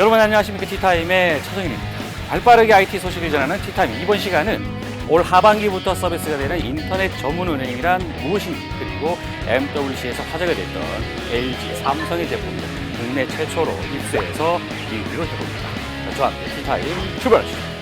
여러분 안녕하십니까. 티타임의 차정인입니다. 발빠르게 IT 소식을 전하는 티타임. 이번 시간은 올 하반기부터 서비스가 되는 인터넷 전문 은행이란 무엇인지, 그리고 MWC에서 화제가 됐던 LG, 삼성의 제품들 국내 최초로 입수해서 리뷰를 해봅니다. 저와 함께 티타임 출발하시죠.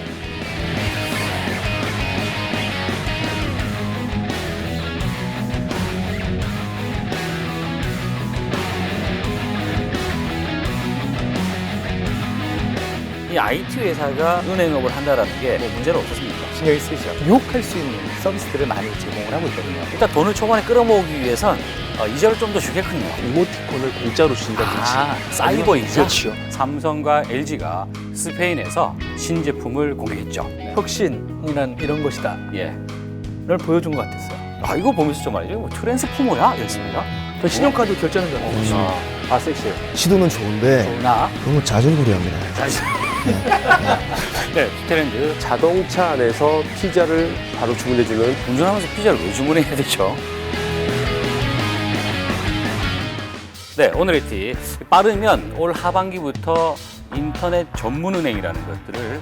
이 IT 회사가 은행업을 한다는 게 뭐 문제는 없었습니까? 신경이 쓰이죠. 유혹할 수 있는 서비스들을 많이 제공을 하고 있거든요. 일단 돈을 초반에 끌어모으기 위해선 이자를 좀 더 주겠군요. 이모티콘을 공짜로 준다든지. 사이버 이자. 그렇죠. 삼성과 LG가 스페인에서 신제품을 공개했죠. 혁신이란 이런 것이다. 예. 를 보여준 것 같았어요. 이거 보면서 좀 말이죠. 뭐 트랜스포머야? 이랬습니다. 그 신용카드 결제하는 줄 알았어요. 아, 섹시해요. 시도는 좋은데 나 그런 거 자전거리 합니다. 네, 트렌드. 자동차 안에서 피자를 바로 주문해주는. 운전하면서 피자를 왜 주문해야 되죠? 네, 오늘의 팁. 빠르면 올 하반기부터 인터넷 전문 은행이라는 것들을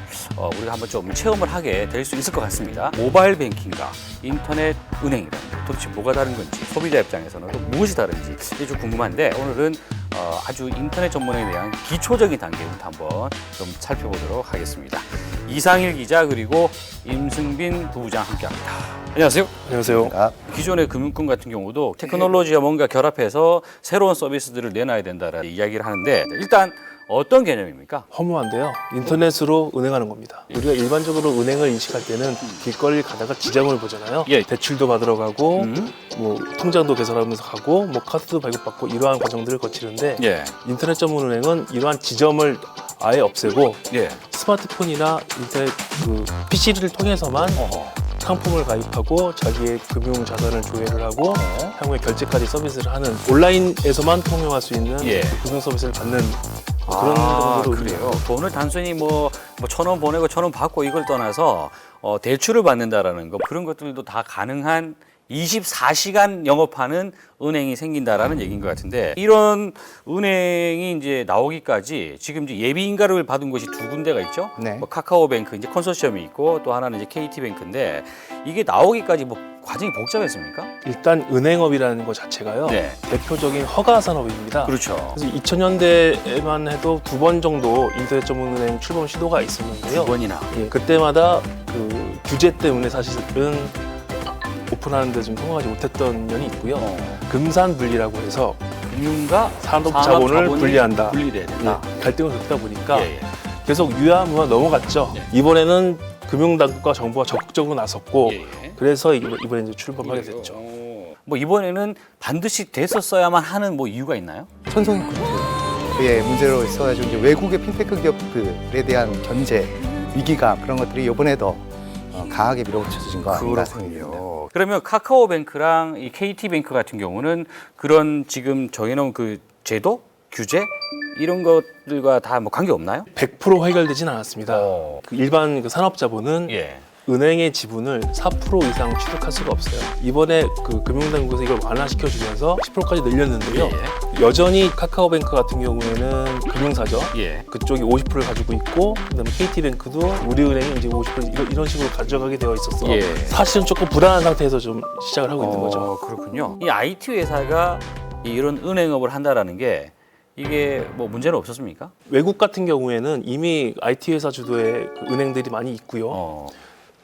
우리가 한번 좀 체험을 하게 될 수 있을 것 같습니다. 모바일 뱅킹과 인터넷 은행이라는 것, 도대체 뭐가 다른 건지, 소비자 입장에서는 또 무엇이 다른지 이게 좀 궁금한데, 오늘은 아주 인터넷 전문에 대한 기초적인 단계부터 한번 좀 살펴보도록 하겠습니다. 이상일 기자 그리고 임승빈 부부장 함께합니다. 안녕하세요. 안녕하세요. 기존의 금융권 같은 경우도 테크놀로지와 뭔가 결합해서 새로운 서비스들을 내놔야 된다는 이야기를 하는데, 일단 어떤 개념입니까? 허무한데요. 인터넷으로 은행하는 겁니다. 우리가 일반적으로 은행을 인식할 때는 길거리를 가다가 지장을 보잖아요. 예. 대출도 받으러 가고, 뭐 통장도 개설하면서 가고, 뭐 카드도 발급받고 이러한 과정들을 거치는데, 예. 인터넷 전문 은행은 이러한 지점을 아예 없애고 예. 스마트폰이나 인터넷 PC를 통해서만 상품을 가입하고 자기의 금융 자산을 조회를 하고 향후에 결제까지 서비스를 하는, 온라인에서만 통용할 수 있는 예. 금융 서비스를 받는 그런 정도로. 그래요. 돈을 단순히 뭐 1,000원 보내고 1,000원 받고 이걸 떠나서 대출을 받는다라는 거, 그런 것들도 다 가능한 24시간 영업하는 은행이 생긴다라는 얘기인 것 같은데, 이런 은행이 이제 나오기까지 지금 이제 예비 인가를 받은 곳이 두 군데가 있죠. 네. 뭐 카카오뱅크 이제 컨소시엄이 있고, 또 하나는 이제 KT뱅크인데, 이게 나오기까지 뭐 과정이 복잡했습니까? 일단 은행업이라는 것 자체가요. 네. 대표적인 허가 산업입니다. 그렇죠. 그래서 2000년대에만 해도 2번 정도 인터넷 전문 은행 출범 시도가 있었는데요. 2번이나. 예, 그때마다 그 규제 때문에 사실은 오픈하는데 좀 성공하지 못했던 면이 있고요. 금산분리라고 해서 금융과 산업자본을 분리한다. 분리돼야 된다. 예, 갈등을 겪다 보니까 예, 예. 계속 유야무야 넘어갔죠. 네. 이번에는 금융당국과 정부가 적극적으로 나섰고, 예, 예. 그래서 이번에 이제 출범하게 됐죠. 뭐 이번에는 반드시 됐었어야만 하는 뭐 이유가 있나요? 천송이 컨트롤의 문제로 있어가지고 이제 외국의 핀테크 기업들에 대한 견제, 위기감 그런 것들이 이번에도 강하게 밀어붙여진 것 같습니다. 그러면 카카오뱅크랑 이 KT뱅크 같은 경우는 그런 지금 정해놓은 그 제도, 규제 이런 것들과 다 뭐 관계 없나요? 100% 해결되진 않았습니다. 그 일반 그 산업자본은 예. 은행의 지분을 4% 이상 취득할 수가 없어요. 이번에 그 금융당국에서 이걸 완화시켜주면서 10%까지 늘렸는데요. 여전히 카카오뱅크 같은 경우에는 금융사죠. 예. 그쪽이 50%를 가지고 있고, 그다음에 KT뱅크도 우리은행이 이제 50% 이런 식으로 가져가게 되어 있어서 예. 사실은 조금 불안한 상태에서 좀 시작을 하고 있는 거죠. 그렇군요. 이 IT 회사가 이런 은행업을 한다라는 게 이게 뭐 문제는 없었습니까? 외국 같은 경우에는 이미 IT 회사 주도의 그 은행들이 많이 있고요.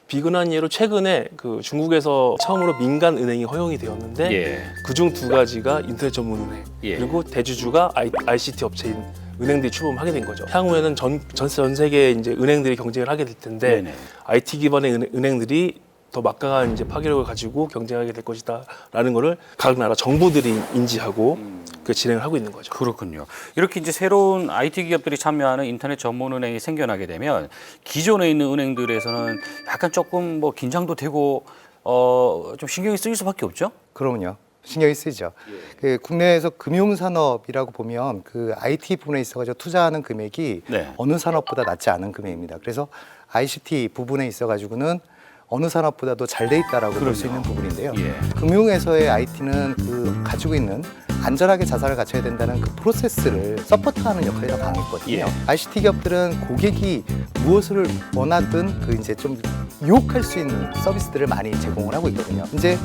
비근한 예로 최근에 그 중국에서 처음으로 민간 은행이 허용이 되었는데, 예. 그중 두 가지가 인터넷 전문 은행, 예. 그리고 대주주가 ICT 업체인 은행들이 출범하게 된 거죠. 향후에는 전 세계 이제 은행들이 경쟁을 하게 될 텐데, 네네. IT 기반의 은행들이 더 막강한 이제 파괴력을 가지고 경쟁하게 될 것이다라는 거를 각 나라 정부들이 인지하고 그 진행을 하고 있는 거죠. 그렇군요. 이렇게 이제 새로운 IT 기업들이 참여하는 인터넷 전문 은행이 생겨나게 되면 기존에 있는 은행들에서는 약간 조금 뭐 긴장도 되고 좀 신경이 쓰일 수밖에 없죠? 그럼요. 신경이 쓰이죠. 그 국내에서 금융산업이라고 보면 그 IT 부분에 있어가지고 투자하는 금액이 네. 어느 산업보다 낮지 않은 금액입니다. 그래서 ICT 부분에 있어가지고는 어느 산업보다도 잘 돼 있다라고 볼 수 있는 부분인데요. 예. 금융에서의 IT는 그 가지고 있는 안전하게 자산을 갖춰야 된다는 그 프로세스를 서포트하는 역할이 더 강했거든요. 예. ICT 기업들은 고객이 무엇을 원하든 그 이제 좀 유혹할 수 있는 서비스들을 많이 제공을 하고 있거든요. 이제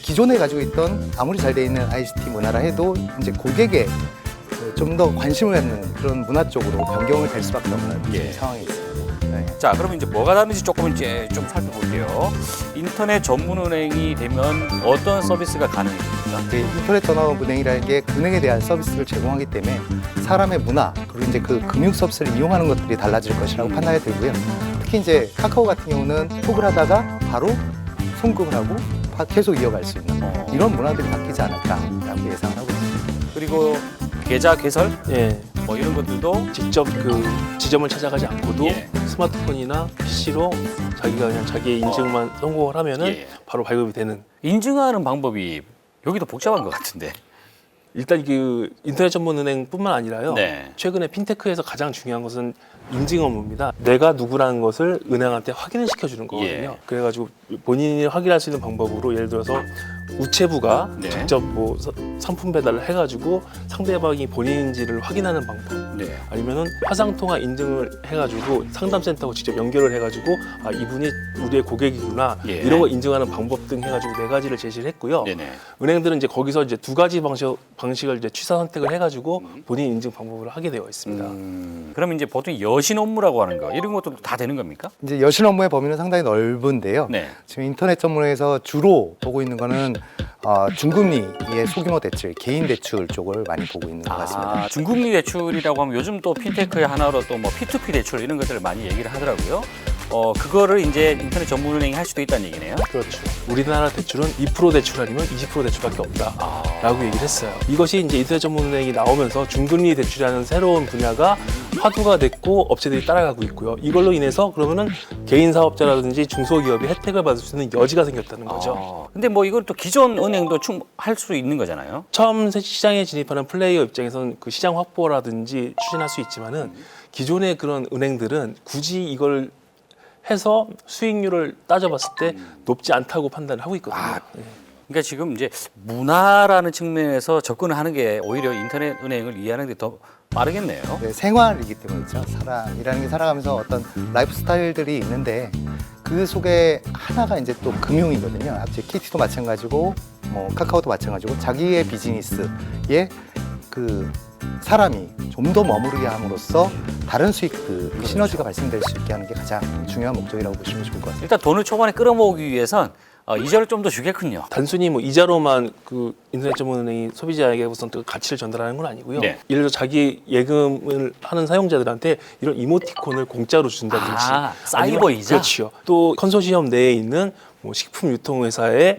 기존에 가지고 있던 아무리 잘 돼 있는 ICT 문화라 해도 이제 고객의 좀 더 관심을 갖는 그런 문화 쪽으로 변경을 될 수밖에 없는 예. 상황이 있습니다. 네. 자, 그러면 이제 뭐가 다른지 조금 이제 좀 살펴볼게요. 인터넷 전문 은행이 되면 어떤 서비스가 가능해집니까? 이제 인터넷 전화업 은행이라는 게 은행에 대한 서비스를 제공하기 때문에 사람의 문화 그리고 이제 그 금융 서비스를 이용하는 것들이 달라질 것이라고 판단이 들고요. 특히 이제 카카오 같은 경우는 톡을 하다가 바로 송금을 하고 계속 이어갈 수 있는 이런 문화들이 바뀌지 않을까라고 예상을 하고 있습니다. 그리고 계좌 개설 예. 뭐 이런 것들도 직접 그 지점을 찾아가지 않고도 예. 스마트폰이나 PC로 자기가 그냥 자기의 인증만 성공을 하면은 예. 바로 발급이 되는. 인증하는 방법이 여기도 복잡한 것 같은데. 일단 그 인터넷 전문 은행뿐만 아니라요. 네. 최근에 핀테크에서 가장 중요한 것은 인증 업무입니다. 내가 누구라는 것을 은행한테 확인을 시켜주는 거거든요. 예. 그래가지고 본인이 확인할 수 있는 방법으로 예를 들어서 우체부가 네. 직접 뭐 상품 배달을 해가지고 상대방이 본인인지를 확인하는 방법. 네. 아니면은 화상통화 인증을 해가지고 상담센터하고 직접 연결을 해가지고 아 이분이 우리의 고객이구나 예. 이런 거 인증하는 방법 등 해가지고 4가지를 제시를 했고요. 네네. 은행들은 이제 거기서 이제 2가지 방식을 이제 취사 선택을 해가지고 본인 인증 방법을 하게 되어 있습니다. 그럼 이제 보통 여신 업무라고 하는 거 이런 것도 다 되는 겁니까? 이제 여신 업무의 범위는 상당히 넓은데요. 네. 지금 인터넷 전문에서 주로 보고 있는 거는 중금리의 소규모 대출, 개인 대출 쪽을 많이 보고 있는 것 같습니다. 아, 중금리 대출이라고 하면 요즘 또 핀테크의 하나로 또 뭐 P2P 대출 이런 것들을 많이 얘기를 하더라고요. 그거를 이제 인터넷 전문 은행이 할 수도 있다는 얘기네요. 그렇죠. 우리나라 대출은 2% 대출 아니면 20% 대출밖에 없다라고 얘기를 했어요. 이것이 이제 인터넷 전문은행이 나오면서 중금리 대출이라는 새로운 분야가 화두가 됐고 업체들이 따라가고 있고요. 이걸로 인해서 그러면은 개인 사업자라든지 중소기업이 혜택을 받을 수 있는 여지가 생겼다는 거죠. 근데 뭐 이건 또 기존 은행도 할 수 있는 거잖아요. 처음 시장에 진입하는 플레이어 입장에서는 그 시장 확보라든지 추진할 수 있지만은 기존의 그런 은행들은 굳이 이걸 해서 수익률을 따져봤을 때 높지 않다고 판단을 하고 있거든요. 예. 그러니까 지금 이제 문화라는 측면에서 접근을 하는 게 오히려 인터넷 은행을 이해하는 데 더 빠르겠네요. 네, 생활이기 때문에 그렇죠. 사람이라는 게 살아가면서 어떤 라이프 스타일들이 있는데 그 속에 하나가 이제 또 금융이거든요. 앞에 KT도 마찬가지고 뭐 카카오도 마찬가지고 자기의 비즈니스에 그 사람이 좀 더 머무르게 함으로써 다른 수익 시너지가 발생될 수 있게 하는 게 가장 중요한 목적이라고 보시면 좋을 것 같습니다. 일단 돈을 초반에 끌어모으기 위해선 이자를 좀 더 주겠군요. 단순히 뭐 이자로만 그 인터넷 전문은행이 소비자에게 우선 또 가치를 전달하는 건 아니고요. 네. 예를 들어 자기 예금을 하는 사용자들한테 이런 이모티콘을 공짜로 준다든지, 사이버 이자. 그렇죠. 또 컨소시엄 내에 있는 뭐 식품 유통회사에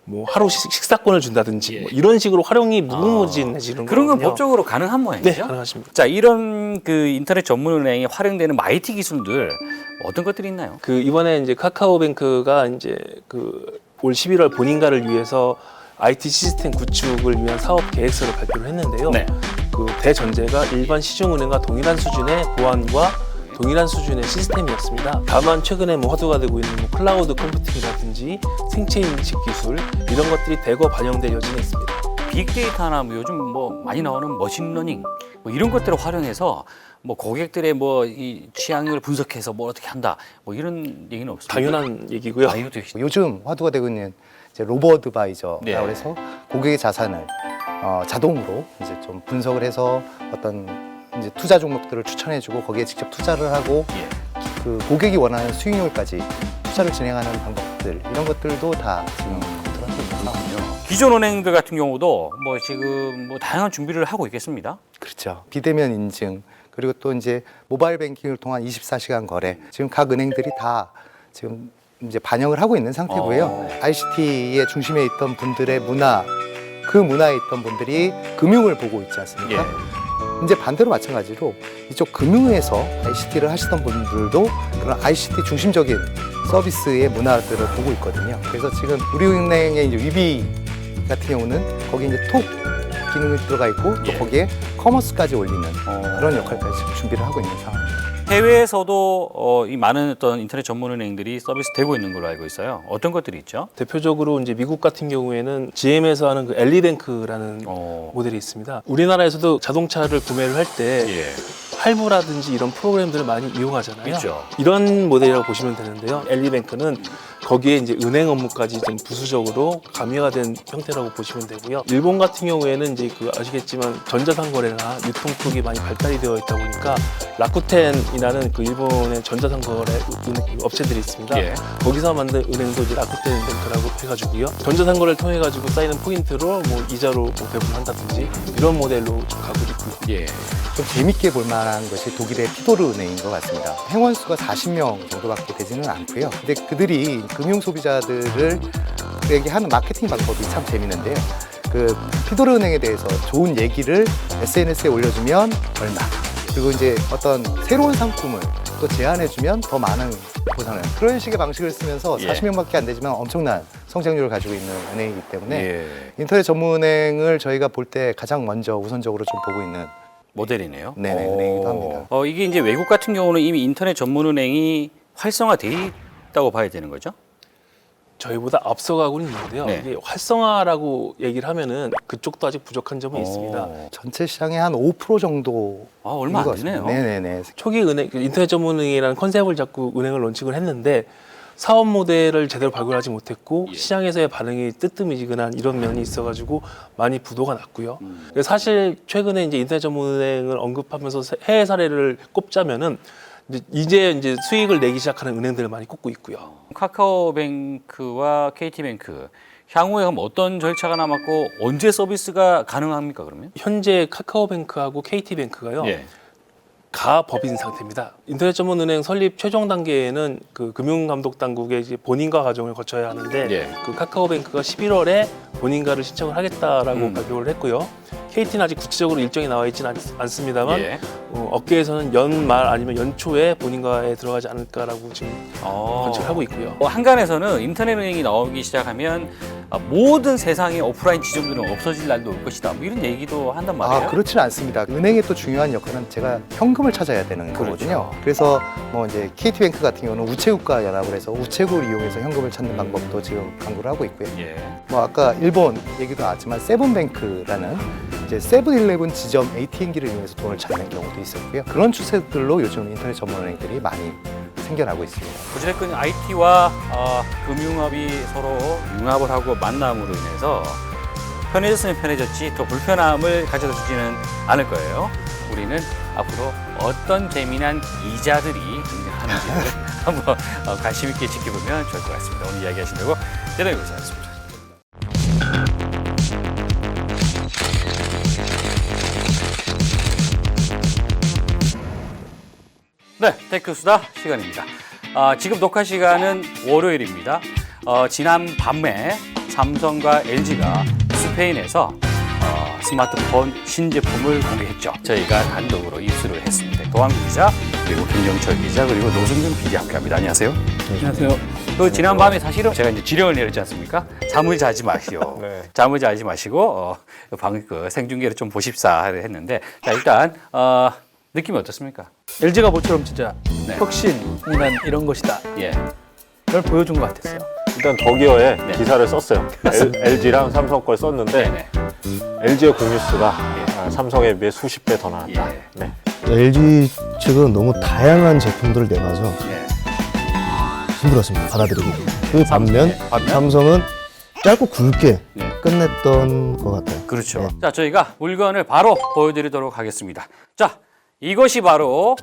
뭐 하루 식사권을 준다든지 뭐 이런 식으로 활용이 무궁무진해지는 그런 건 거거든요. 법적으로 가능한 모양이죠? 네, 가능하십니다. 자, 이런 그 인터넷 전문 은행에 활용되는 IT 기술들 어떤 것들이 있나요? 그 이번에 이제 카카오뱅크가 이제 그 올 11월 본인가를 위해서 IT 시스템 구축을 위한 사업 계획서를 발표를 했는데요. 네. 그 대전제가 일반 시중은행과 동일한 수준의 보안과 동일한 수준의 시스템이었습니다. 다만 최근에 뭐 화두가 되고 있는 뭐 클라우드 컴퓨팅이라든지 생체 인식 기술 이런 것들이 대거 반영될 여지는 있습니다. 빅데이터나 뭐 요즘 뭐 많이 나오는 머신러닝 뭐 이런 것들을 활용해서 뭐 고객들의 뭐 이 취향을 분석해서 뭐 어떻게 한다 뭐 이런 얘기는 없습니다. 당연한 얘기고요. 이것도 있- 요즘 화두가 되고 있는 이제 로보 어드바이저라고 네. 해서 고객의 자산을 자동으로 이제 좀 분석을 해서 어떤 이제 투자 종목들을 추천해주고 거기에 직접 투자를 하고 예. 그 고객이 원하는 수익률까지 투자를 진행하는 방법들 이런 것들도 다 지금 검토를 하고 있는 상황이죠. 기존 은행들 같은 경우도 뭐 지금 뭐 다양한 준비를 하고 있겠습니다. 그렇죠. 비대면 인증 그리고 또 이제 모바일 뱅킹을 통한 24시간 거래 지금 각 은행들이 다 지금 이제 반영을 하고 있는 상태고요. ICT의 중심에 있던 분들의 문화 그 문화에 있던 분들이 금융을 보고 있지 않습니까? 이제 반대로 마찬가지로 이쪽 금융에서 ICT를 하시던 분들도 그런 ICT 중심적인 서비스의 문화들을 보고 있거든요. 그래서 지금 우리은행의 이제 위비 같은 경우는 거기 이제 톡 기능이 들어가 있고 또 거기에 커머스까지 올리는 그런 역할까지 지금 준비를 하고 있는 상황입니다. 해외에서도 이 많은 어떤 인터넷 전문은행들이 서비스 되고 있는 걸로 알고 있어요. 어떤 것들이 있죠? 대표적으로 이제 미국 같은 경우에는 GM에서 하는 그 엘리뱅크라는 모델이 있습니다. 우리나라에서도 자동차를 구매를 할 때 예. 할부라든지 이런 프로그램들을 많이 이용하잖아요. 있죠. 이런 모델이라고 보시면 되는데요. 엘리뱅크는 거기에 이제 은행 업무까지 좀 부수적으로 가미가 된 형태라고 보시면 되고요. 일본 같은 경우에는 이제 아시겠지만 전자상거래나 유통 쪽이 많이 발달이 되어 있다 보니까 라쿠텐이라는 그 일본의 전자상거래 업체들이 있습니다. 예. 거기서 만든 은행도 이제 라쿠텐 뱅크라고 해가지고요. 전자상거래를 통해 가지고 쌓이는 포인트로 뭐 이자로 뭐 배분한다든지 이런 모델로 좀 가고 있고요. 예. 좀 재밌게 볼 만한 것이 독일의 피도르 은행인 것 같습니다. 회원 수가 40명 정도밖에 되지는 않고요. 근데 그들이 금융 소비자들에게 하는 마케팅 방법이 참 재밌는데요. 그 피도르 은행에 대해서 좋은 얘기를 SNS에 올려주면 얼마, 그리고 이제 어떤 새로운 상품을 또 제안해주면 더 많은 보상을, 그런 식의 방식을 쓰면서 예. 40명밖에 안 되지만 엄청난 성장률을 가지고 있는 은행이기 때문에 예. 인터넷 전문은행을 저희가 볼 때 가장 먼저 우선적으로 좀 보고 있는 모델이네요. 네네, 은행이기도 합니다. 이게 이제 외국 같은 경우는 이미 인터넷 전문은행이 활성화돼 있다고 봐야 되는 거죠? 저희보다 앞서가고는 있는데요. 네. 이게 활성화라고 얘기를 하면은 그쪽도 아직 부족한 점은 있습니다. 전체 시장의 한 5% 정도. 얼마 안 되네요. 네네네. 초기 은행, 인터넷 전문은행이라는 컨셉을 잡고 은행을 론칭을 했는데 사업 모델을 제대로 발굴하지 못했고 예. 시장에서의 반응이 뜨뜻미지근한 이런 면이 있어가지고 많이 부도가 났고요. 사실 최근에 이제 인터넷 전문은행을 언급하면서 해외 사례를 꼽자면은 이제 수익을 내기 시작하는 은행들을 많이 꼽고 있고요. 카카오뱅크와 KT뱅크 향후에 그럼 어떤 절차가 남았고 언제 서비스가 가능합니까 그러면? 현재 카카오뱅크하고 KT뱅크가요. 예. 가법인 상태입니다. 인터넷 전문은행 설립 최종 단계에는 그 금융감독당국의 이제 본인과 과정을 거쳐야 하는데 예. 그 카카오뱅크가 11월에 본인과를 신청을 하겠다라고 발표를 했고요. KT는 아직 구체적으로 일정이 나와 있지는 않습니다만 예. 업계에서는 연말 아니면 연초에 본인과에 들어가지 않을까라고 지금 관측을 하고 있고요. 한간에서는 인터넷 은행이 나오기 시작하면 모든 세상의 오프라인 지점들은 없어질 날도 올 것이다. 뭐 이런 얘기도 한단 말이에요. 그렇지는 않습니다. 은행의 또 중요한 역할은 제가 현금을 찾아야 되는 거거든요. 그래서 뭐 이제 KT뱅크 같은 경우는 우체국과 연합을 해서 우체국을 이용해서 현금을 찾는 방법도 지금 강구를 하고 있고요. 예. 뭐 아까 일본 얘기도 나왔지만 세븐뱅크라는 이제 세븐일레븐 지점 ATM기를 이용해서 돈을 찾는 경우도 있었고요. 그런 추세들로 요즘 인터넷 전문은행들이 많이 생겨나고 있습니다. 어찌됐건 IT와 금융업이 서로 융합을 하고 만남으로 인해서 편해졌으면 편해졌지 더 불편함을 가져다 주지는 않을 거예요. 우리는 앞으로 어떤 재미난 이자들이 등장하는지를 한번 관심 있게 지켜보면 좋을 것 같습니다. 오늘 이야기하신다고 대단히 고생하셨습니다. 네, 테크수다 시간입니다. 지금 녹화 시간은 월요일입니다. 지난 밤에 삼성과 LG가 스페인에서 스마트폰 신제품을 공개했죠. 저희가 단독으로 입수를 했습니다. 도항구 기자, 그리고 김영철 기자, 그리고 노승균 PD 함께합니다. 안녕하세요. 안녕하세요. 그 지난 밤에 사실은 제가 이제 지령을 내렸지 않습니까? 잠을 자지 마시오. 네. 잠을 자지 마시고 그 생중계를 좀 보십사 했는데, 자 일단 느낌이 어떻습니까? LG가 모처럼 진짜 네. 혁신이란 이런 것이다. 예. 를 보여준 것 같았어요. 일단 더기어에 네. 기사를 썼어요. LG랑 삼성 걸 썼는데 네네. LG의 공유수가 삼성에 비해 수십 배 더 나왔다. 예. 네. LG 측은 너무 다양한 제품들을 내놔서 예. 힘들었습니다. 받아들이기. 그 반면 네, 반면? 삼성은 짧고 굵게 네. 끝냈던 것 같아요. 그렇죠. 네. 자, 저희가 물건을 바로 보여드리도록 하겠습니다. 자, 이것이 바로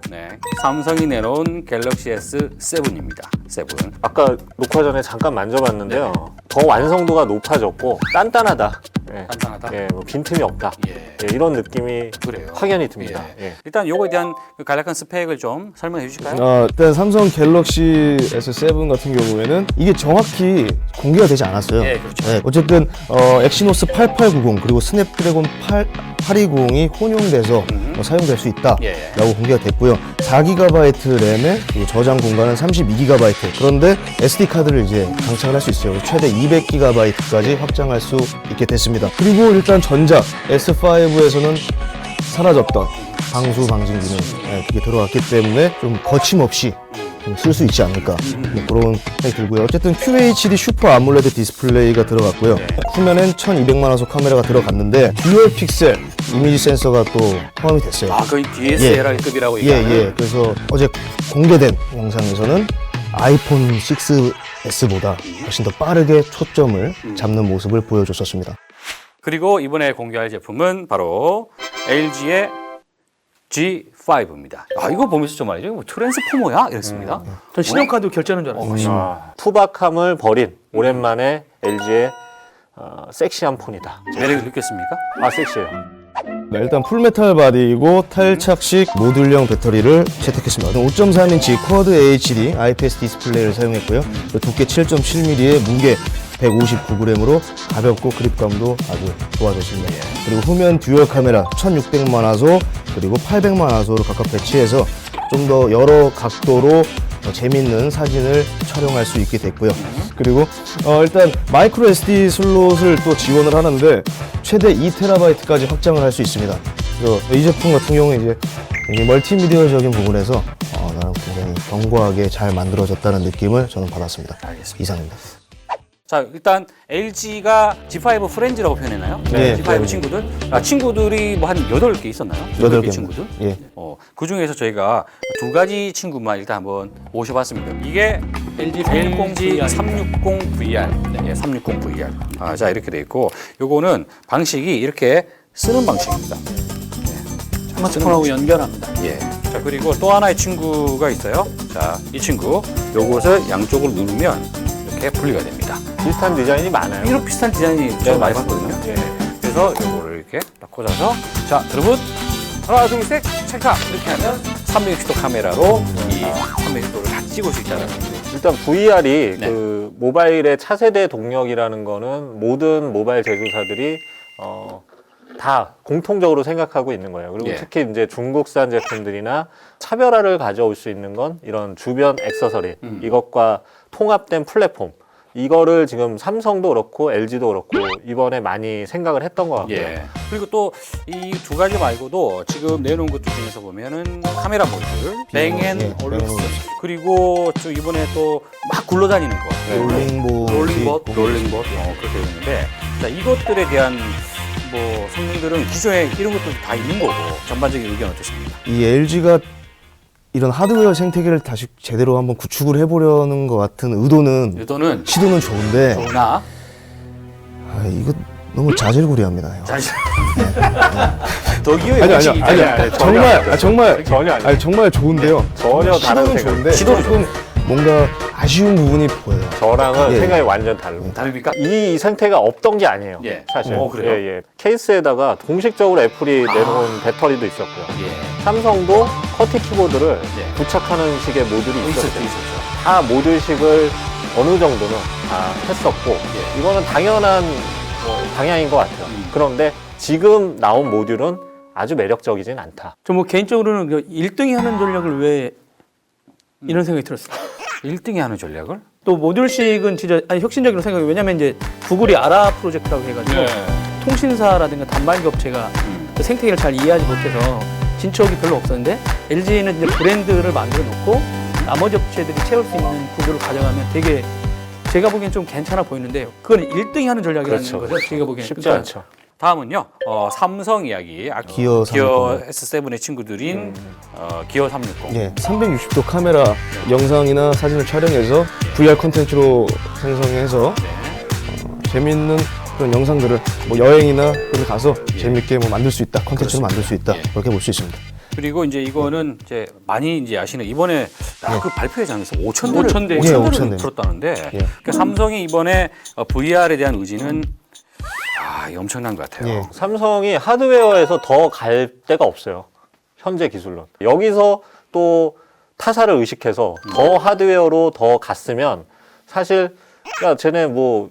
삼성이 내놓은 갤럭시 S7입니다. 7. 아까 녹화 전에 잠깐 만져봤는데요. 더 완성도가 높아졌고 단단하다. 예. 간단하다. 예, 뭐 빈틈이 없다. 예. 예, 이런 느낌이 그래요. 확연히 듭니다. 예. 예. 일단 요거에 대한 그 간략한 스펙을 좀 설명해 주실까요? 일단 삼성 갤럭시 S7 같은 경우에는 이게 정확히 공개가 되지 않았어요. 네, 그렇죠. 어쨌든 엑시노스 8890 그리고 스냅드래곤 820이 혼용돼서 사용될 수 있다라고 예. 공개가 됐고요. 4GB 램에 그리고 저장 공간은 32GB. 그런데 SD 카드를 이제 장착을 할 수 있어요. 최대 200GB까지 확장할 수 있게 됐습니다. 그리고 일단 전자 S5에서는 사라졌던 방수 방진 기능 그게 들어갔기 때문에 좀 거침없이 쓸 수 있지 않을까 뭐 그런 생각이 들고요. 어쨌든 QHD 슈퍼 아몰레드 디스플레이가 들어갔고요. 후면엔 1200만 화소 카메라가 들어갔는데 듀얼 픽셀 이미지 센서가 또 포함이 됐어요. 아, 거의 DSLR급이라고 예, 얘기하는. 예. 그래서 어제 공개된 영상에서는 아이폰 6S보다 훨씬 더 빠르게 초점을 잡는 모습을 보여줬었습니다. 그리고 이번에 공개할 제품은 바로 LG의 G5입니다. 아, 이거 보면서 좀 말이죠. 뭐 트랜스포머야? 이랬습니다. 전 신용카드 결제하는 줄 알았어요. 투박함을 버린 오랜만에 LG의 섹시한 폰이다. 매력을 느꼈습니까? 아, 섹시해요. 일단 풀메탈 바디이고 탈착식 모듈형 배터리를 채택했습니다. 5.3인치 쿼드 HD IPS 디스플레이를 사용했고요. 두께 7.7mm에 무게 159g으로 가볍고 그립감도 아주 좋아졌습니다. 그리고 후면 듀얼 카메라 1600만 화소 그리고 800만 화소로 각각 배치해서 좀 더 여러 각도로 재밌는 사진을 촬영할 수 있게 됐고요. 그리고 일단 마이크로 SD 슬롯을 또 지원을 하는데 최대 2TB까지 확장을 할 수 있습니다. 그래서 이 제품 같은 경우에 이제 굉장히 멀티미디어적인 부분에서 나는 굉장히 견고하게 잘 만들어졌다는 느낌을 저는 받았습니다. 알겠습니다. 이상입니다. 자, 일단 LG가 G5 프렌즈라고 표현했나요? 네, G5 네. 친구들. 아, 친구들이 뭐 한 8개 있었나요? 8개 입니다. 친구들? 예. 그 중에서 저희가 두 가지 친구만 일단 한번 모셔봤습니다. 이게 LG LG 360VR. 네, 360VR. 아, 자, 이렇게 돼 있고, 요거는 방식이 이렇게 쓰는 방식입니다. 스마트폰하고 연결합니다. 예. 자, 그리고 또 하나의 친구가 있어요. 자, 이 친구. 요것을 양쪽을 누르면 이렇게 분리가 됩니다. 비슷한 디자인이 많아요. 이런 비슷한 디자인이 좀 많이 봤거든요. 예. 그래서 요거를 이렇게 딱 꽂아서 자, 여러분 하나, 둘, 셋, 찰칵 이렇게 하면 360도 카메라로 이 360도를 다 찍을 수 있다는 거죠. 일단 VR이 네. 그 모바일의 차세대 동력이라는 거는 모든 모바일 제조사들이 다 공통적으로 생각하고 있는 거예요. 그리고 예. 특히 이제 중국산 제품들이나 차별화를 가져올 수 있는 건 이런 주변 액세서리 이것과 통합된 플랫폼 이거를 지금 삼성도 그렇고 LG도 그렇고 이번에 많이 생각을 했던 것 같고요. 예. 그리고 또 이 두 가지 말고도 지금 내놓은 것들 중에서 보면은 카메라 모듈, 뱅앤 예, 올루스, 뱅앤 그리고 저 이번에 또 막 굴러다니는 거, 롤링봇, 롤링봇, 그렇게 되어 있는데, 자, 이것들에 대한 뭐 성능들은 기존에 이런 것도 다 있는 거고 전반적인 의견 어떻습니까? 이 LG가 이런 하드웨어 생태계를 다시 제대로 한번 구축을 해보려는 것 같은 의도는 시도는 좋은데 좋으나 이거 너무 자질구레합니다. 형. 사실 더 기회의 아니 원칙이 있잖아요. 정말 정말 좋은데요. 전혀 다른 시도는 생각. 좋은데 시도는 조금 뭔가 아쉬운 부분이 보여요. 저랑은 예. 생각이 완전 다릅니다. 다릅니까? 이 상태가 없던 게 아니에요. 예. 사실. 그래요? 예, 예. 케이스에다가 공식적으로 애플이 내놓은 배터리도 있었고요. 예. 삼성도 커티 키보드를 예. 부착하는 식의 모듈이 있었어요. 있었죠. 다 모듈식을 어느 정도는 다 했었고 예. 이거는 당연한 방향인 것 같아요. 그런데 지금 나온 모듈은 아주 매력적이진 않다. 저 뭐 개인적으로는 그 1등이 하는 전략을 왜 이런 생각이 들었어요. 1등이 하는 전략을? 또 모듈식은 진짜 혁신적이라고 생각해요. 왜냐면 이제 구글이 아라 프로젝트라고 해가지고 통신사라든가 단말기 업체가 그 생태계를 잘 이해하지 못해서 진척이 별로 없었는데 LG는 이제 브랜드를 만들어 놓고 나머지 업체들이 채울 수 있는 구조를 가져가면 되게 제가 보기엔 좀 괜찮아 보이는데 그건 1등이 하는 전략이라는 그렇죠. 거죠. 제가 보기엔. 쉽지 그러니까 않죠. 다음은요, 삼성 이야기. 기어 S7의 친구들인 기어 360. 예, 360도 카메라 영상이나 사진을 촬영해서 VR 콘텐츠로 생성해서 재밌는 그런 영상들을 뭐 여행이나 그런 가서 재밌게 뭐 만들 수 있다, 콘텐츠로 만들 수 있다 예. 그렇게 볼 수 있습니다. 그리고 이제 이거는 이제 많이 이제 아시는 이번에 그 발표회장에서 5,000 대. 5,000대를 5,000 대. 풀었다는데 예. 그러니까 삼성이 이번에 VR에 대한 의지는 엄청난 것 같아요. 예. 삼성이 하드웨어에서 더 갈 데가 없어요. 현재 기술로. 여기서 또 타사를 의식해서 더 하드웨어로 더 갔으면 사실 야 쟤네 뭐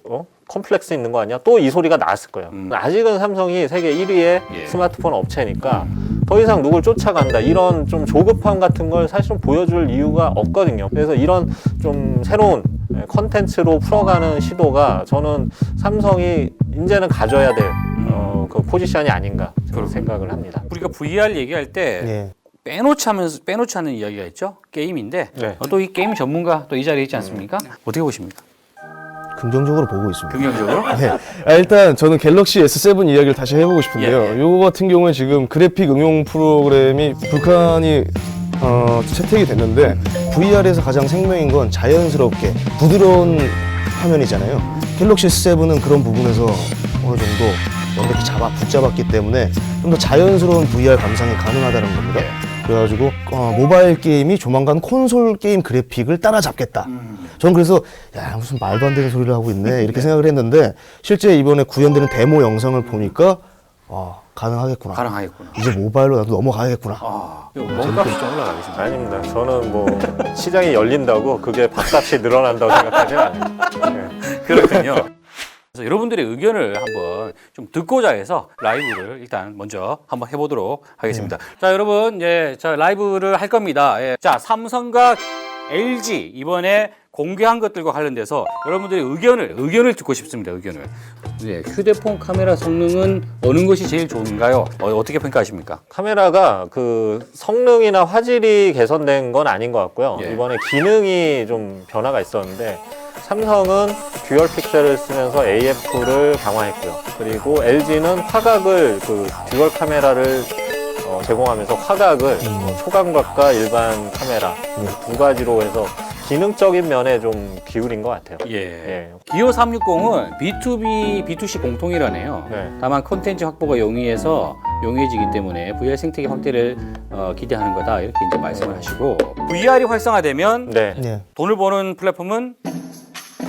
컴플렉스 있는 거 아니야? 또 이 소리가 나왔을 거예요. 아직은 삼성이 세계 1위의 예. 스마트폰 업체니까 더 이상 누굴 쫓아간다 이런 좀 조급함 같은 걸 사실은 보여줄 이유가 없거든요. 그래서 이런 좀 새로운 컨텐츠로 풀어가는 시도가 저는 삼성이 이제는 가져야 될 그 포지션이 아닌가 저는 생각을 합니다. 우리가 VR 얘기할 때 예. 빼놓지 않는 이야기가 있죠. 게임인데 네. 또 이 게임 전문가 또 이 자리에 있지 않습니까? 어떻게 보십니까? 긍정적으로 보고 있습니다. 긍정적으로? 네. 일단 저는 갤럭시 S7 이야기를 다시 해보고 싶은데요. 예, 예. 요거 같은 경우에 지금 그래픽 응용 프로그램이 불칸이 채택이 됐는데 VR에서 가장 생명인 건 자연스럽게 부드러운 화면이잖아요. 갤럭시 S7은 그런 부분에서 어느 정도 완벽히 붙잡았기 때문에 좀 더 자연스러운 VR 감상이 가능하다는 겁니다. 그래가지고 모바일 게임이 조만간 콘솔 게임 그래픽을 따라잡겠다. 전 그래서 야 무슨 말도 안 되는 소리를 하고 있네 이렇게 생각을 했는데 실제 이번에 구현되는 데모 영상을 보니까 가능하겠구나. 가능하겠구나. 이제 모바일로 나도 넘어가야겠구나. 몸값이 좀 올라가겠습니다. 아닙니다. 저는 뭐 시장이 열린다고 그게 밥값이 늘어난다고 생각하지는 않아요. 네. 그렇군요. 그래서 여러분들의 의견을 한번 좀 듣고자 해서 라이브를 일단 먼저 한번 해보도록 하겠습니다. 자, 여러분, 자, 라이브를 할 겁니다. 예. 자, 삼성과 LG 이번에 공개한 것들과 관련돼서 여러분들의 의견을 듣고 싶습니다. 의견을. 네, 휴대폰 카메라 성능은 어느 것이 제일 좋은가요? 어떻게 평가하십니까? 카메라가 그 성능이나 화질이 개선된 건 아닌 것 같고요. 예. 이번에 기능이 좀 변화가 있었는데 삼성은 듀얼 픽셀을 쓰면서 AF를 강화했고요. 그리고 LG는 화각을 그 듀얼 카메라를 제공하면서 화각을 초광각과 일반 카메라 두 가지로 해서 기능적인 면에 좀 기울인 것 같아요. 예. 기어 360은 B2B, B2C 공통이라네요. 네. 다만 콘텐츠 확보가 용이해지기 때문에 VR 생태계 확대를 기대하는 거다 이렇게 이제 말씀을 하시고 VR이 활성화되면 네. 네. 돈을 버는 플랫폼은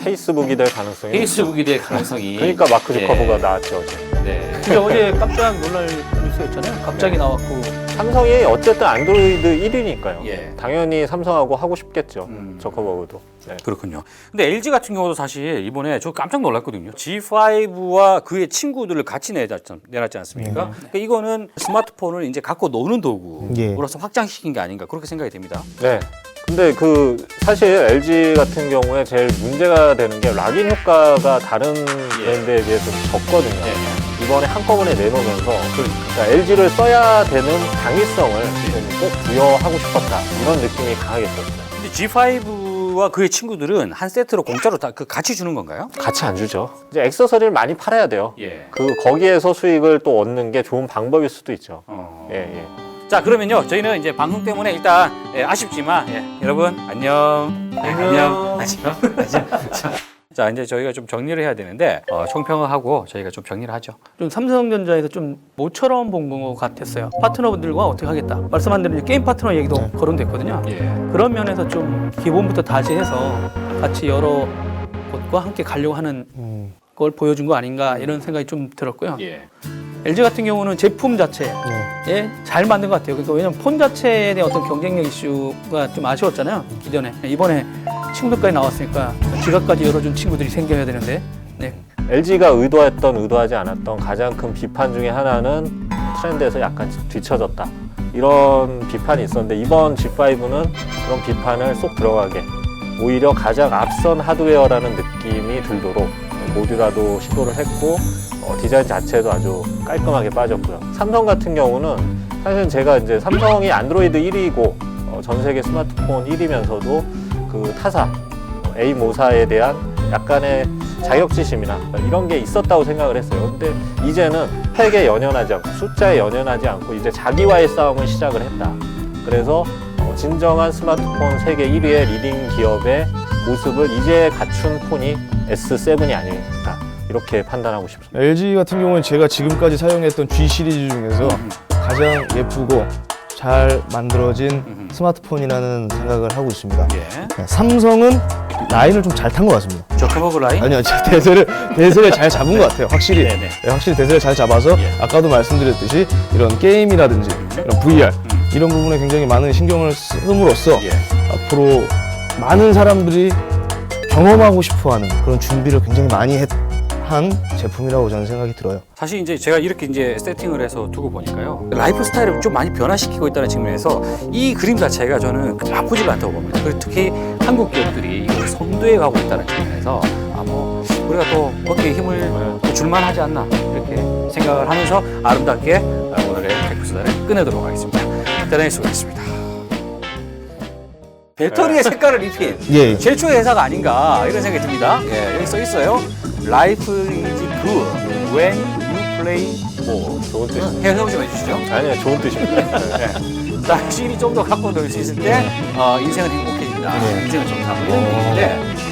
페이스북이 될 가능성이 페이스북이 될 가능성이 그러니까 마크 주커버가 나왔죠. 어제. 네. 근데 어제 깜짝 놀랄 뉴스였잖아요. 갑자기 나왔고 삼성이 어쨌든 안드로이드 1위니까요. 예. 당연히 삼성하고 하고 싶겠죠. 음. 저커버그도. 네. 그렇군요. 근데 LG 같은 경우도 사실 이번에 저 깜짝 놀랐거든요. G5와 그의 친구들을 같이 내놨지 않습니까? 그러니까 이거는 스마트폰을 이제 갖고 노는 도구로서 확장시킨 게 아닌가 그렇게 생각이 됩니다. 네. 근데 그 사실 LG 같은 경우에 제일 문제가 되는 게 락인 효과가 다른 브랜드에 비해 좀 적거든요. 이번에 한꺼번에 내놓으면서 그러니까 LG를 써야 되는 당위성을 좀 꼭 부여하고 싶었다. 이런 느낌이 강하게 들었어요. 근데 G5와 그의 친구들은 한 세트로 공짜로 다 같이 주는 건가요? 같이 안 주죠. 이제 액세서리를 많이 팔아야 돼요. 예. 거기에서 수익을 또 얻는 게 좋은 방법일 수도 있죠. 예. 자, 그러면요. 저희는 이제 방송 때문에 일단 아쉽지만 여러분 안녕. 안녕. 자, 이제 저희가 좀 정리를 해야 되는데 총평을 하고 저희가 좀 정리를 하죠. 좀 삼성전자에서 좀 모처럼 본 것 같았어요. 파트너분들과 어떻게 하겠다. 말씀한 대로 이제 게임 파트너 얘기도 거론됐거든요. 그런 면에서 좀 기본부터 다시 해서 같이 여러 곳과 함께 가려고 하는 걸 보여준 거 아닌가 이런 생각이 좀 들었고요. LG 같은 경우는 제품 자체에 잘 만든 것 같아요. 그러니까 왜냐면 폰 자체에 대한 어떤 경쟁력 이슈가 좀 아쉬웠잖아요. 기존에. 이번에 친구들까지 나왔으니까 지갑까지 열어준 친구들이 생겨야 되는데. 네. LG가 의도하지 않았던 가장 큰 비판 중에 하나는 트렌드에서 약간 뒤처졌다. 이런 비판이 있었는데 이번 G5는 그런 비판을 쏙 들어가게 오히려 가장 앞선 하드웨어라는 느낌이 들도록 모듈화도 시도를 했고 디자인 자체도 아주 깔끔하게 빠졌고요. 삼성 같은 경우는 사실 제가 이제 삼성이 안드로이드 1위고 전 세계 스마트폰 1위면서도 그 타사 A 모사에 대한 약간의 자격지심이나 이런 게 있었다고 생각을 했어요. 근데 이제는 팩에 연연하지 않고 숫자에 연연하지 않고 이제 자기와의 싸움을 시작을 했다. 그래서 진정한 스마트폰 세계 1위의 리딩 기업의 모습을 이제 갖춘 폰이 S7이 아닐까 이렇게 판단하고 싶습니다. LG 같은 경우는 제가 지금까지 사용했던 G 시리즈 중에서 가장 예쁘고 잘 만들어진 스마트폰이라는 생각을 하고 있습니다. 삼성은 라인을 좀 잘 탄 것 같습니다. 저커버그 라인? 아니요, 대세를 잘 잡은 것 같아요. 확실히. 확실히 대세를 잘 잡아서 아까도 말씀드렸듯이 이런 게임이라든지 이런 VR 이런 부분에 굉장히 많은 신경을 쓰므로써 앞으로 많은 사람들이 경험하고 싶어하는 그런 준비를 굉장히 많이 한 제품이라고 저는 생각이 들어요. 사실 이제 제가 이렇게 이제 세팅을 해서 두고 보니까요. 라이프 스타일을 좀 많이 변화시키고 있다는 측면에서 이 그림 자체가 저는 나쁘지 않다고 봅니다. 그리고 특히 한국 기업들이 이걸 선도해 가고 있다는 측면에서 뭐 우리가 또 어깨에 힘을 또 줄만 하지 않나 이렇게 생각을 하면서 아름답게 오늘의 백두수다를 끝내도록 하겠습니다. 대단히 수고했습니다. 배터리의 색깔을 입힌 예. 최초의 회사가 아닌가 이런 생각이 듭니다. 예, 여기 써 있어요. Life is good when you play ball. 좋은 뜻입니다. 해석 좀 해주시죠. 아니요, 좋은 뜻입니다. 당신이 좀 더 갖고 놀 수 있을 때 인생은 행복해진다. 인생은 좋다. 뭐 이런 얘기인데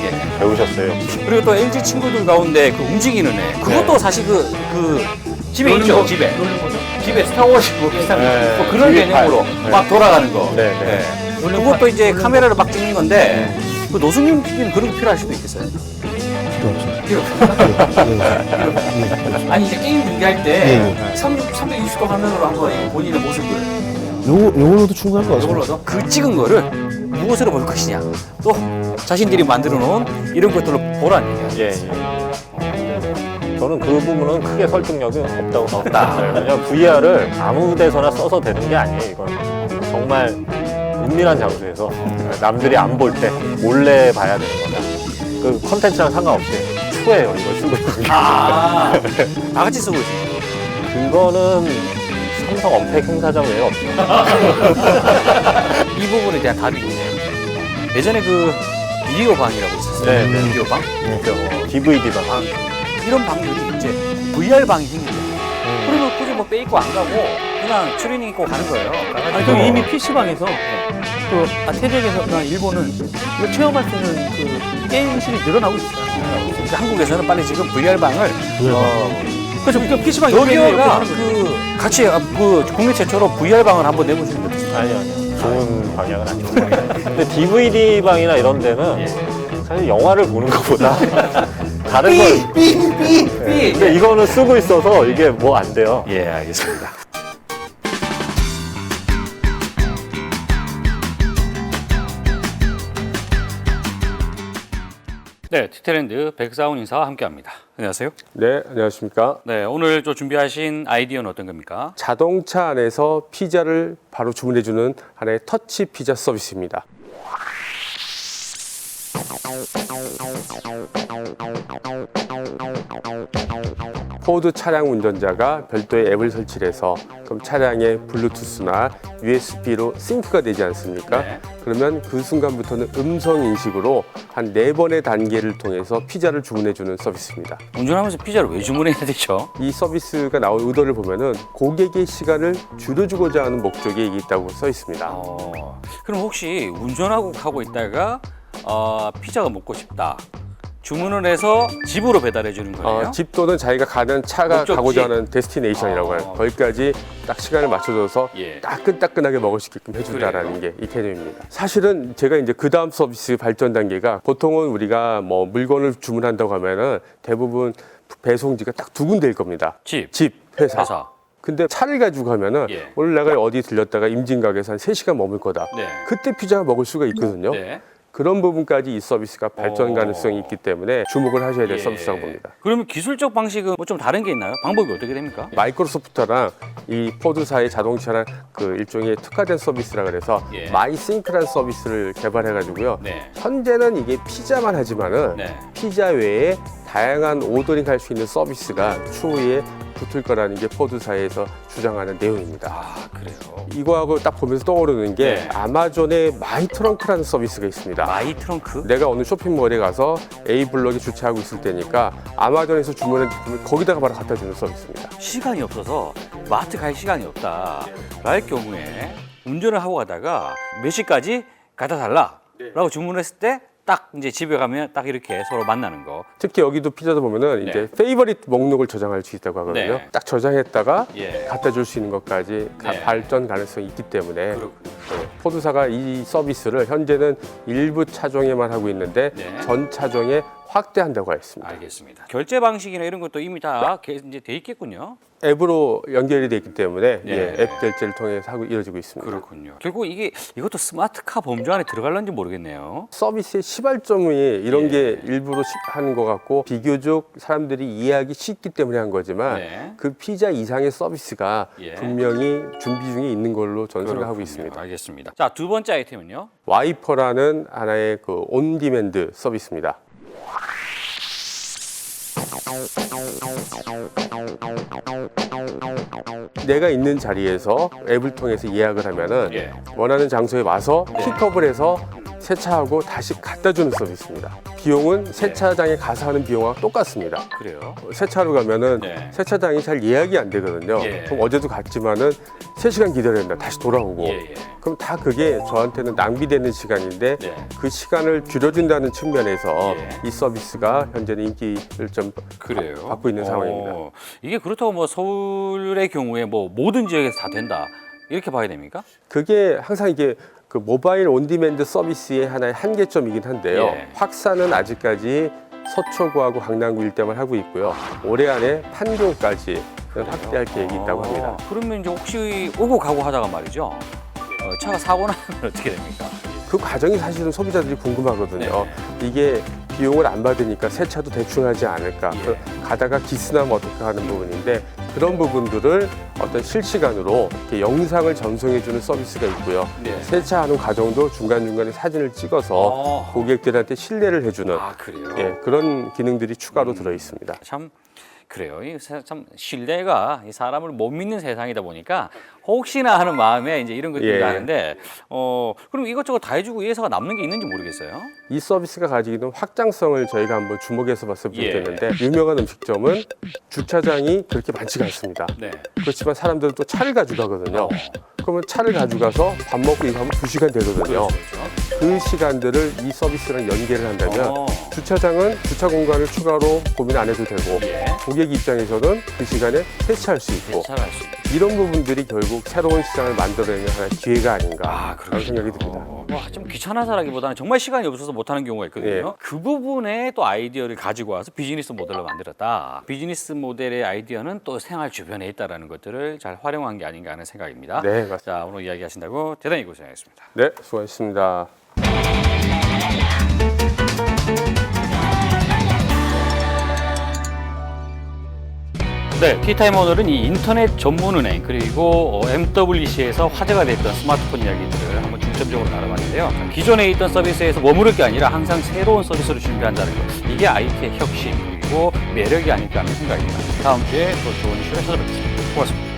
예. 배우셨어요. 그리고 또 LG 친구들 가운데 그 움직이는 애 그것도 사실 그 집에 노는 있죠. 거, 집에 노는 거죠? 집에 스타워즈 뭐 비슷한 네. 뭐 그런 뒤에 개념으로 팔. 막 돌아가는 거. 네, 네. 그것도 이제 카메라를 막 찍는 건데 그 노수님 PD는 그런 거 필요할 수도 있겠어요. 필요 없죠. 아니 이제 게임 중계할 때 360도 화면으로 한번 본인의 모습을 요걸로도 충분할 것 같습니다. 이걸로도 그 찍은 거를 무엇으로 볼 것이냐 또 자신들이 만들어 놓은 이런 것들로 보라는 얘기야. 예, 예. 저는 그 부분은 크게 설득력이 없다고 생각합니다. 왜냐면 VR을 아무 데서나 써서 되는 게 아니에요, 이건. 정말 은밀한 장소에서 남들이 안 볼 때 몰래 봐야 되는 거다. 그 컨텐츠랑 상관없이 추해요, 이걸 쓰고 있는 게. 다 같이 쓰고 있어요. 그거는 삼성 언택 행사장 외에 없죠. 이 부분에 대한 답이 있네요. 예전에 그 비디오 방이라고 있었어요. 네, 네. 비디오 방. DVD 방. 이런 방들이 이제 VR 방이 생기죠. 그러면 굳이 뭐 빼입고 안 가고 그냥 추리닝 입고 가는 거예요. 아니, 그 이미 PC방에서 그 태백에서나 일본은 이거 체험할 수 있는 그 게임실이 늘어나고 있어요. 그러니까 한국에서는 빨리 지금 VR 방을 그래서 그 PC방 옆에 있는 옆에 여기가 하는 거죠. 그 같이 그 국내 최초로 VR 방을 한번 내보시는 게 어떠세요? 아니요. 좋은 방향은 아니죠. 근데 DVD 방이나 이런 데는 사실 영화를 보는 것보다 다른 걸. 근데 이거는 쓰고 있어서 이게 뭐 안 돼요. 예, 알겠습니다. 네, 티테랜드 백사훈 인사와 함께합니다. 안녕하세요. 네, 안녕하십니까. 네, 오늘 또 준비하신 아이디어는 어떤 겁니까? 자동차 안에서 피자를 바로 주문해주는 하나의 터치 피자 서비스입니다. 포드 차량 운전자가 별도의 앱을 설치해서 그럼 차량의 블루투스나 USB로 싱크가 되지 않습니까? 네. 그러면 그 순간부터는 음성 인식으로 한 4번의 단계를 통해서 피자를 주문해주는 서비스입니다. 운전하면서 피자를 왜 주문해야 되죠? 이 서비스가 나온 의도를 보면은 고객의 시간을 줄여주고자 하는 목적이 있다고 써 있습니다. 그럼 혹시 운전하고 가고 있다가 피자가 먹고 싶다. 주문을 해서 집으로 배달해 주는 거예요? 집 또는 자기가 가는 차가 목적지? 가고자 하는 데스티네이션이라고 해요. 거기까지 딱 시간을 맞춰줘서 예. 따끈따끈하게 먹을 수 있게끔 해준다라는 게 이 개념입니다. 사실은 제가 이제 그 다음 서비스 발전 단계가 보통은 우리가 뭐 물건을 주문한다고 하면은 대부분 배송지가 딱 2군데일 겁니다. 집, 회사. 근데 차를 가지고 가면은 예. 오늘 내가 어디 들렸다가 임진각에서 한 3시간 머물 거다. 네. 그때 피자 먹을 수가 있거든요. 네. 그런 부분까지 이 서비스가 발전 가능성이 있기 때문에 주목을 하셔야 될 예. 서비스라고 봅니다. 그러면 기술적 방식은 뭐 좀 다른 게 있나요? 방법이 어떻게 됩니까? 마이크로소프트랑 이 포드사의 자동차랑 그 일종의 특화된 서비스라 그래서 예. 마이싱크라는 서비스를 개발해가지고요. 네. 현재는 이게 피자만 하지만은 네. 피자 외에 다양한 오더링 할 수 있는 서비스가 추후에 붙을 거라는 게 포드사에서 주장하는 내용입니다. 아, 그래요. 이거하고 딱 보면서 떠오르는 게 네. 아마존의 마이 트렁크라는 서비스가 있습니다. 마이 트렁크? 내가 어느 쇼핑몰에 가서 A 블럭에 주차하고 있을 때니까 아마존에서 주문한 제품을 거기다가 바로 갖다 주는 서비스입니다. 시간이 없어서 마트 갈 시간이 없다. 랄 경우에 운전을 하고 가다가 몇 시까지 갖다 달라. 라고 주문을 했을 때 딱 이제 집에 가면 딱 이렇게 서로 만나는 거. 특히 여기도 피자도 보면은 네. 이제 페이버릿 목록을 저장할 수 있다고 하거든요. 네. 딱 저장했다가 예. 갖다 줄 수 있는 것까지 네. 발전 가능성이 있기 때문에 그렇군요. 포드사가 이 서비스를 현재는 일부 차종에만 하고 있는데 네. 전 차종에 확대한다고 했습니다. 알겠습니다. 결제 방식이나 이런 것도 이미 다 이제 돼 있겠군요. 앱으로 연결이 되어 있기 때문에 네. 예, 앱 결제를 통해서 하고 이루어지고 있습니다. 그렇군요. 결국 이것도 스마트카 범주 안에 들어갈런지 모르겠네요. 서비스의 시발점이 이런 예. 게 일부러 하는 것 같고 비교적 사람들이 이해하기 쉽기 때문에 한 거지만 네. 그 피자 이상의 서비스가 예. 분명히 준비 중에 있는 걸로 저는 생각하고 그렇군요. 있습니다. 알겠습니다. 자, 두 번째 아이템은요. 와이퍼라는 하나의 그 온디맨드 서비스입니다. 내가 있는 자리에서 앱을 통해서 예약을 하면은 예. 원하는 장소에 와서 픽업을 해서 세차하고 다시 갖다 주는 서비스입니다. 비용은 세차장에 가서 하는 비용과 똑같습니다. 그래요. 세차로 가면은 네. 세차장이 잘 예약이 안 되거든요. 예. 그럼 어제도 갔지만은 3시간 기다려야 된다. 다시 돌아오고. 예, 예. 그럼 다 그게 저한테는 낭비되는 시간인데 네. 그 시간을 줄여준다는 측면에서 예. 이 서비스가 현재는 인기를 좀 그래요. 받고 있는 상황입니다. 이게 그렇다고 뭐 서울의 경우에 뭐 모든 지역에서 다 된다 이렇게 봐야 됩니까? 그게 항상 이게 그 모바일 온디맨드 서비스의 하나의 한계점이긴 한데요. 예. 확산은 아직까지 서초구하고 강남구 일대만 하고 있고요. 올해 안에 판교까지 확대할 계획이 있다고 합니다. 그러면 이제 혹시 오고 가고 하다가 말이죠. 차가 사고 나면 어떻게 됩니까? 그 과정이 사실은 소비자들이 궁금하거든요. 이게 비용을 안 받으니까 세차도 대충 하지 않을까. 예. 그 가다가 기스나면 어떻게 하는 부분인데 그런 부분들을 어떤 실시간으로 이렇게 영상을 전송해주는 서비스가 있고요. 네. 세차하는 과정도 중간중간에 사진을 찍어서 고객들한테 신뢰를 해주는 아 그래요. 예, 그런 기능들이 추가로 들어 있습니다. 참 그래요. 참 신뢰가 이 사람을 못 믿는 세상이다 보니까 혹시나 하는 마음에 이제 이런 것들이 예. 하는데 그럼 이것저것 다 해주고 이 회사가 남는 게 있는지 모르겠어요. 이 서비스가 가지고 있는 확장성을 저희가 한번 주목해서 봤을 예. 텐데 유명한 음식점은 주차장이 그렇게 많지가 않습니다. 네. 그렇지만 사람들은 또 차를 가져가거든요. 그러면 차를 가져가서 밥 먹고 이거 하면 2시간 되거든요. 그 시간들을 이 서비스랑 연계를 한다면 주차장은 주차 공간을 추가로 고민 안 해도 되고 예. 고객 입장에서는 그 시간에 세차할 수 있고 잘할 수 있다. 이런 부분들이 결국 새로운 시장을 만들어내는 하나의 기회가 아닌가 그렇군요. 그런 생각이 듭니다. 와, 좀 귀찮아서라기보다는 정말 시간이 없어서 못하는 경우가 있거든요. 예. 그 부분에 또 아이디어를 가지고 와서 비즈니스 모델로 만들었다. 비즈니스 모델의 아이디어는 또 생활 주변에 있다는 것들을 잘 활용한 게 아닌가 하는 생각입니다. 네, 맞습니다. 자, 오늘 이야기하신다고 대단히 고생하셨습니다. 네, 수고하셨습니다. 네, 티타임 오늘은 이 인터넷 전문은행 그리고 MWC에서 화제가 됐던 스마트폰 이야기들을 한번 중점적으로 나눠봤는데요. 기존에 있던 서비스에서 머무를 게 아니라 항상 새로운 서비스를 준비한다는 것. 이게 IT의 혁신 그리고 매력이 아닐까 하는 생각입니다. 다음 주에 또 좋은 이슈를 찾아뵙겠습니다. 고맙습니다.